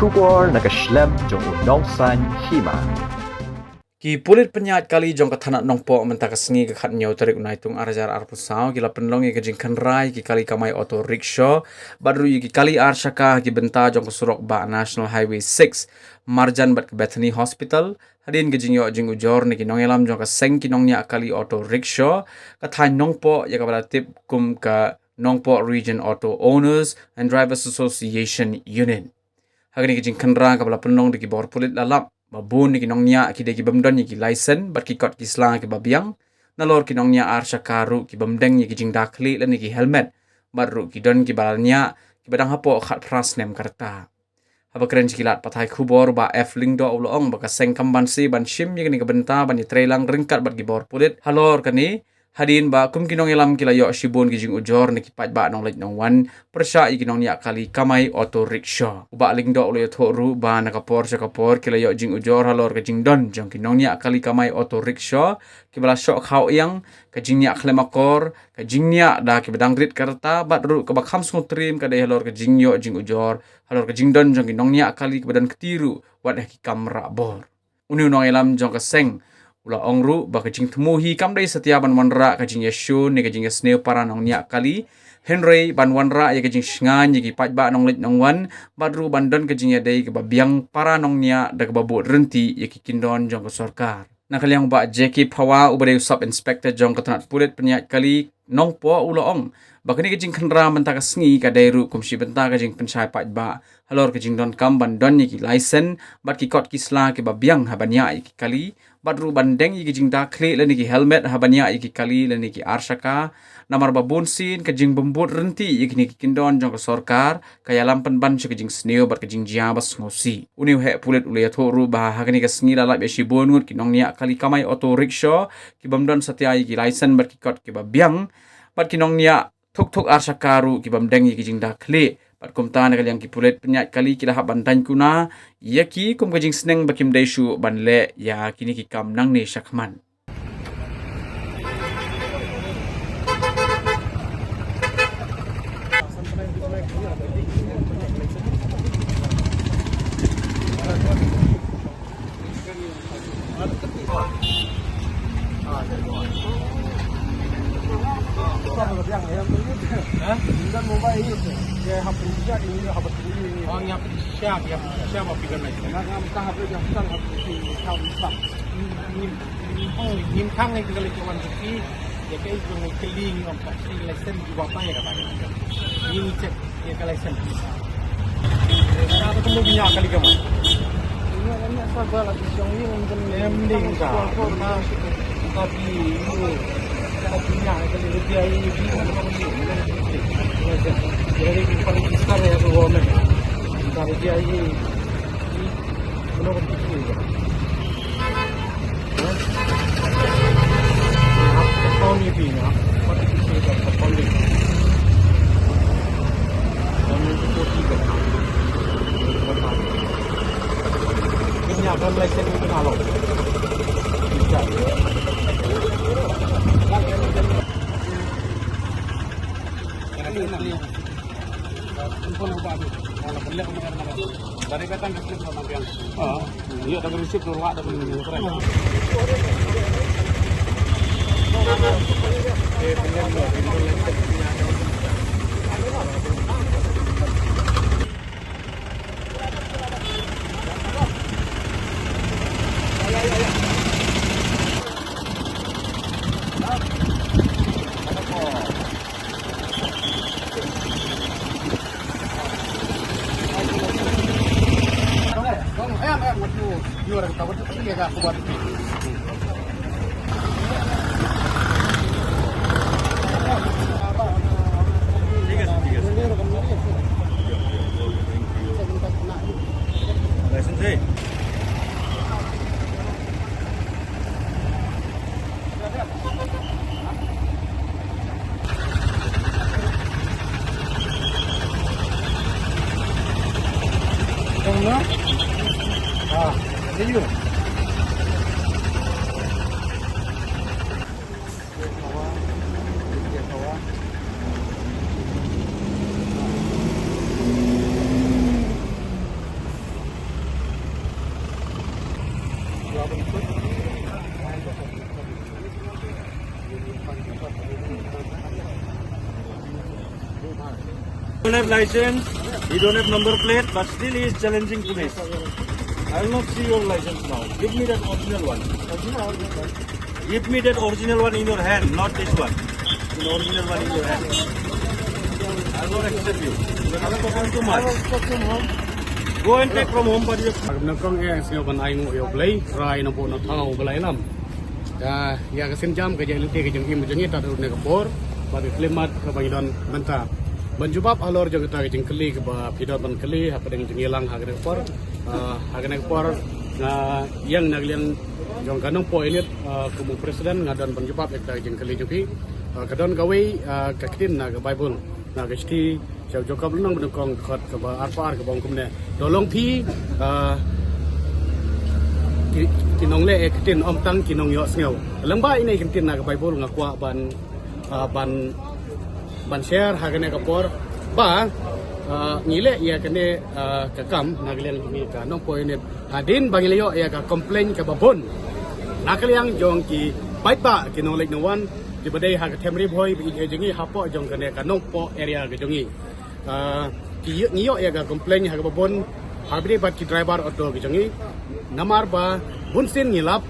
kubor nakaslem jong unongsan hima. Ki pulit penyat kali jong kathanak nongpo mentaka sengi ke khat nyau tarik unaitung arajar arpusau gila penlong ki jing kanrai ki kali kamai auto rickshaw badru ki kali arshaka ki benta jong kesurok ba National Highway 6 marjan bat ke Bethany Hospital hadin ke jing yo jing ujor ni ki nongelam jong ka seng ki nongnya kali auto rickshaw kathai nongpo ya ka tip kum ka Nongpo Region Auto Owners and Drivers Association Union. Hagani ki jing kanra ka bala penlong di ki bor pulit lalap babun ni kinong niya ki de ki bamdan ni ki license bat ki kot ki slang ki babiang nalor kinong niya ar karu ki bamdeng ni ki jing dakli lan ni ki helmet baru ki don ki balanya ki badang hapo khat pras nem karta haba keren kilat patai kubor ba f lingdo ulong baka seng kamban si ban shim ni ki benta ban ni trailang ringkat bat ki bor pulit halor kani hadin ba kum kinong ilam kila yo shibun ki jing ujor ni ki pat ba nong lek nong wan persya i kinong niya kali kamai auto rickshaw uba lingdo ulo thoru ba nakapor kila yo jing ujor halor ka jing don jong kinong niya kali kamai auto rickshaw ki bala syok khau yang ka jing niya klemakor ka jing niya da ki bedang rit karta bat ru ka bakham smutrim ka dai halor ka jing yo jing ujor halor ka jing don jong kinong niya kali ka badan ketiru wat ki kamra bor uni nong ilam jong ka seng ula ongru ba kajing temuhi kam dai setia ban wanra kajing yeshu ni kajing sneu para nong niak kali Henry ban wanra ya kajing shngan yi pat ba nong lit nong wan badru bandon kajing ya dai ke biang para nong nia da ke babu renti ya kindon jong ke sarkar nakaliang ba Jackie Pawa ubade sub inspector jong ke tanat pulit penyat kali nong po ula ong bakani kajing khandra mentaka sngi ka dairu kumsi benta kajing pensai pat ba halor kajing don kam bandon yi license bat ki kot ki sla ke biang habanya yi kali badru bandeng iki jing dakli lan iki helmet habanya iki kali lan iki arshaka namar babun sin ke jing bembut renti iki ni kindon jong sarkar kaya lampan ban ke jing sneo bat ke jing jiabas ngosi uniu he pulit ule thoru bah hagani ke sngi lalap yesi bonut kinong nia kali kamai auto rickshaw ki bamdon satya iki license bat ki kot ki babiang bat kinong nia thuk arshakaru ki bamdeng iki jing dakli pat kumta na kaliang kipulit penyat kali kila hab bantan kuna ya ki kum kajing seneng bakim daishu banle ya kini ki kam nang ne shakman Nim khang này cái lịch quan trọng thì cái link of taxi license juga apa ya katanya ini cek ya ke license kita ketemu punya kali kamu ini sabar lagi jong ini mending tapi itu punya kali dia ini jadi paling besar ya government dari dia ini menurut itu Only being up, what did you say about the funding? Only 40 got out. What happened? Ini akan license itu nalo. Tidak. Telepon apa tu? Kalau beli kemarin mana? Dari kata ngasih sama pian. Iya, tapi receipt luar ada beli keren. Video. don't have license, he don't have number plate, but still he is challenging police. I will not see your license now. Give me that original one. Give me that original one in your hand, not this one. The original one in your hand. I will not accept you. You are talking too much. Go and take from home, but you Nongkrong sio ban ai ngo yo blai rai no bo no thau blai lam ya ya ka sen jam ka je lite ka jeng im jengi ta ne ka por ba be klimat ka bang don menta ban jubab alor jeng ta ka jeng kli ka ba pidot ban kli ha padang jeng ilang ha ka por ha ka ne por na yang naglian jong kanong po ini kumu presiden ngadon ban jubab ek ta jeng kli jupi ka don gawe ka ktin na ka bible na ka sti jauh jauh belum berdukung kot ke arpar ke bangkum ne tolong pi kinong le ekitin om tang kinong yo sngew lembah ini kintin na ke bible ngakwa ban share hagane ke por ba ngile ya kene kakam naglian ni ka nong po ini adin bangile yo ya ka complain ke babon nakliang jong ki baik ba kinong lek no one di badai ha ka temri boy bi jengi hapo jong kene ka nong po area ke jongi ngiyo ya ga komplain ha ga bon habri bat ki driver auto ki jangi namar ba bunsin ngilap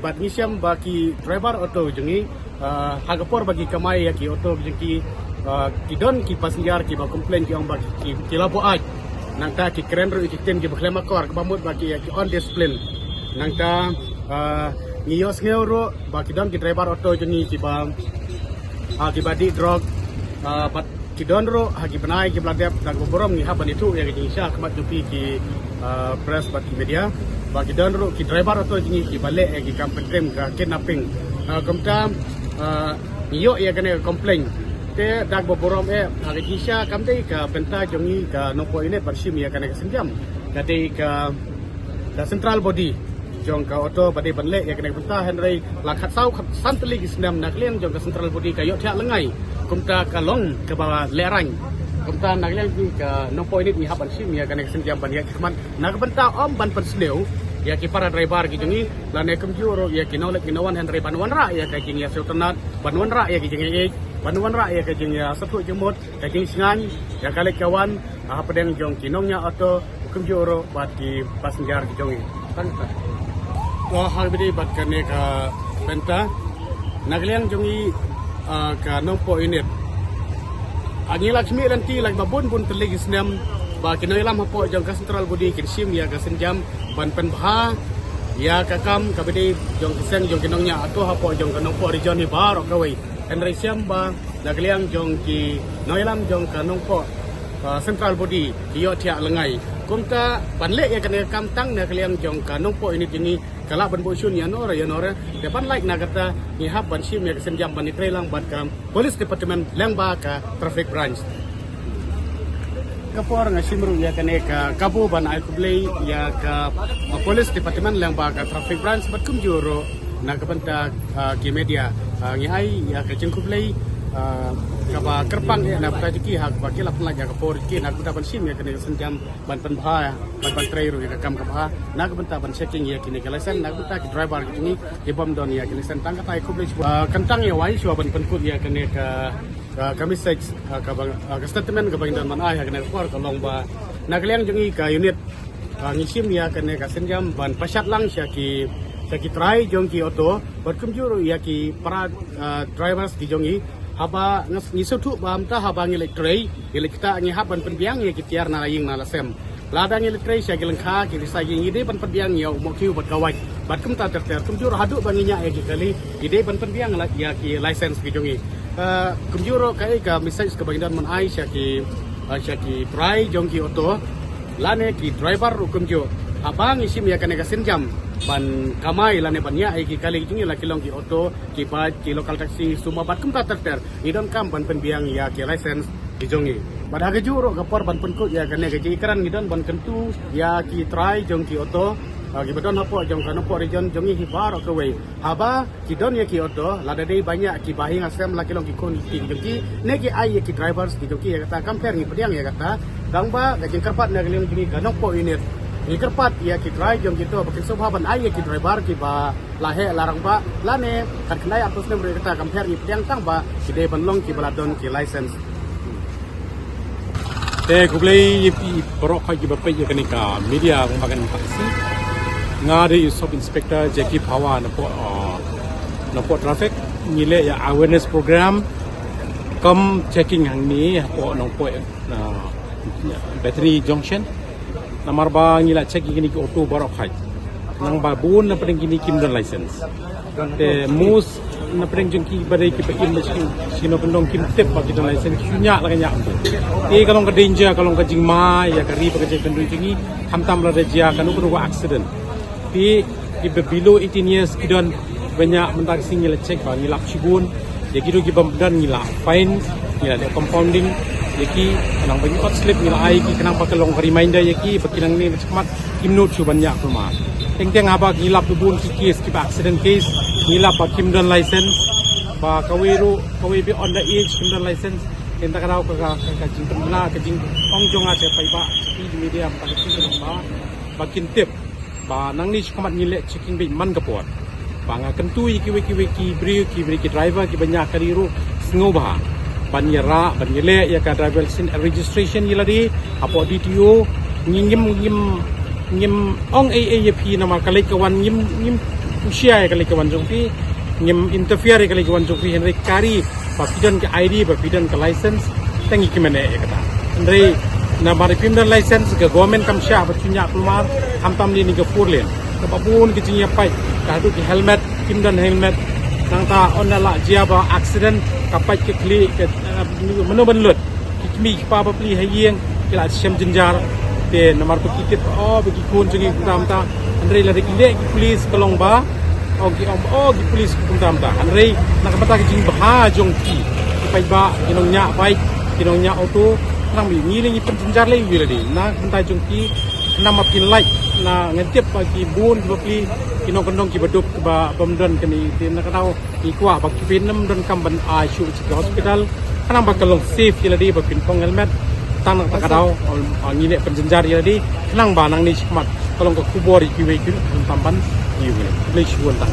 bat ngisiam ba ki driver auto jangi ha ga por bagi kamai ya ki auto ki ki don ki passenger ki ba komplain ki ong ba ki labo aj nang ta ki kren ru ki ten ki baklema kor ka bamut ba ki on discipline nang ta ngiyo ngero ba ki don ki driver auto jangi ki ba ki badi drug bat Kidon ro hagi benai ki bladep dan borom ni haban itu yang Indonesia kemat jupi ki press bat media bagi don ro ki driver atau jingi ki balik ki kampeng ka kidnapping komta niyo ya kena complain te dag borom hagi Indonesia kamdei ka benta jongi ka nopo ini persim ya kena kesenjam kate ka central body jong ka auto bade banle ya kena benta henry lakat sau santli ki senam naklian jong ka central body ka yo thak lengai kumta kalong ke bawah lerang kumta nagliang ki ka no point ni haban sim ya kana senjam ban ya kaman nak benta om ban pensleu ya ki para driver ki jengi lane kemjuro ya ki nolek ginawan henry banwan ra ya ka jing ya sultanat banwan ra ya ki jengi banwan ra ya ka jing ya satu jemut ka jing singan ya kale kawan apa deng jong ki nongnya atau kemjuro bat ki passenger ki jongi kan to hal bidi bat kane ka benta nagliang jongi ka nompo init angi lakshmi lanti lag babun bun telik isnam ba kinoilam hapo jong ka central body kinsim ya ka senjam ban penbha ya ka kam ka bedi jong kiseng jong kinongnya atau hapo jong ka nompo region ni bar kawai enrai siam ba nagliang jong ki noilam jong ka nompo central body yo thia lengai kumta banle ya kana kam tang nagliang jong ka nompo init ini kala ban bosun ya nora depan like na kata ni hab ban sim ya kesenjam ban itre lang bat kam police department lang ba ka traffic branch kapor nga simru ya kane ka kabu ban ai kublei ya ka police department lang ba ka traffic branch bat kum juro na kapanta ki media ngi ai ya ka jeng kublei ka ba kerpang ya na pata ki hak ba ki lapun laja ka por ki na kuda ban sim ya kane senjam ban penbha ban trairu ya kam ka bha na ka ban checking ya kini kalasan na kuda ki driver ki ni bom don ya kalasan tang ka tai kublei kentang ya wai sua ban penkut ya kane kami seks ka statement ka bang dan man ai kane por ka long ba na kalian jungi ka unit ngisim ya kane ka senjam ban pasat lang sia ki try jong ki auto bat kumjuru ya ki para drivers ki jongi haba ngisu tu bamta haba ngilektrai kita ngi haban penbiang ya kitiar na laying na lasem ladang ngilektrai sia gelengka ki risagi ide ban penbiang ya mo kiu bat kawai bat kumta terter kumjuru hadu banginya ya kali ide ban penbiang ya ki license ki jongi kumjuru kai ka message ke bagian man ai sia ki try jong ki auto lane ki driver kumjuru abang isim ya kana kasenjam ban kamai lane bannya ai ki kali jingi la kilong ki auto ki pa ki local taxi semua bat kumta terter idon kam ban penbiang ya ki license ki jongi pada ga juro ka por ban penkut ya kana ga ikaran ngidon ban kentu ya ki try jong ki auto ki badon hapo jong kana po region jongi hibar ke we haba ki don ya ki auto lada dei banyak ki bahi ngasem la kilong ki kon ki jongi ne ki ai ki drivers ki jongi ya kata compare ni pediang ya kata dangba ga jeng karpat na kilong jongi kana po unit ni kerpat ya ki try jom gitu bakin sobha ban ai ki driver ki ba lahe larang ba lane kan kenai atus ne mereka compare ni pediang tang ba ki de ban long ki baladon ki license Te ku play borok kha ki ba pe ye kani ka media kong bagan taksi. Ngari sub inspector Jackie Pawa na po traffic ngile ya awareness program kam checking hang ni po nong po battery junction namar ba ngila check gini ki auto borok khai nang ba bun na pring gini kim don license te mus na pring jengki badai ki pekin mesin sino pendong kim tip ba ki don license sunya la nya te kalong ka danger kalong ka jingma ya kari ba ka pendong jingi tam la rejia kanu kanu accident pi di below 18 years kidon banyak mentak sing ngila check ba ngila cibun ya gitu ki bamdan ngila fine ngila de compounding yaki kanang bagi hot slip ngila ai ki kanang pakalong reminder yaki bakinang ni cemat kimnut su banyak rumah teng apa ngila bubun ki case ki accident case ngila pa kimdan license ba kawiru kawi be on the age kimdan license kenta karau ka jing pemla ka jing ongjong aja pai ba di media pa ki ba bakin tip ba nang ni cemat ngile checking be man kapot banga kentui ki bri ki driver ki banyak kaliru sngoba banyera banyele ya ka driver sin registration yiladi apo DTO ngim ong AAP nama kalai kawan ngim usia ya kalai kawan jongpi ngim interfere kalai kawan jongpi henry kari papidan ke ID papidan ke license tangi kimene ya kata henry na mari pimdan license ke government kam sya bertunyak keluar hamtam ni ke 4 lane kapapun ke jingya pai kadu ke helmet pimdan helmet nang ta onala jiaba accident kapai ke kli ke menu benlut kimi pa pli hayeng kila sem jenjar te nomor pikit bagi kun jengi kutam ta andre la rekile ki police kalong ba ki police kutam ta andre nak mata ke jing bah jong ki pai ba kinong nya bai kinong nya auto nang mi ni ni penjenjar le wi di na mata jong ki nama pin like na ngetiap bagi bun bapli kinong kendong ki bedup ba bamdan kini tin nak tahu ikwa bak pinam dan kamban ICU ci hospital kanang bakalong safe yeladi ba pin pong helmet tanang takadaw ngile penjenjar yeladi kanang banang ni sikmat kalong ka kubori ki we ki tamban ni we le shuan tang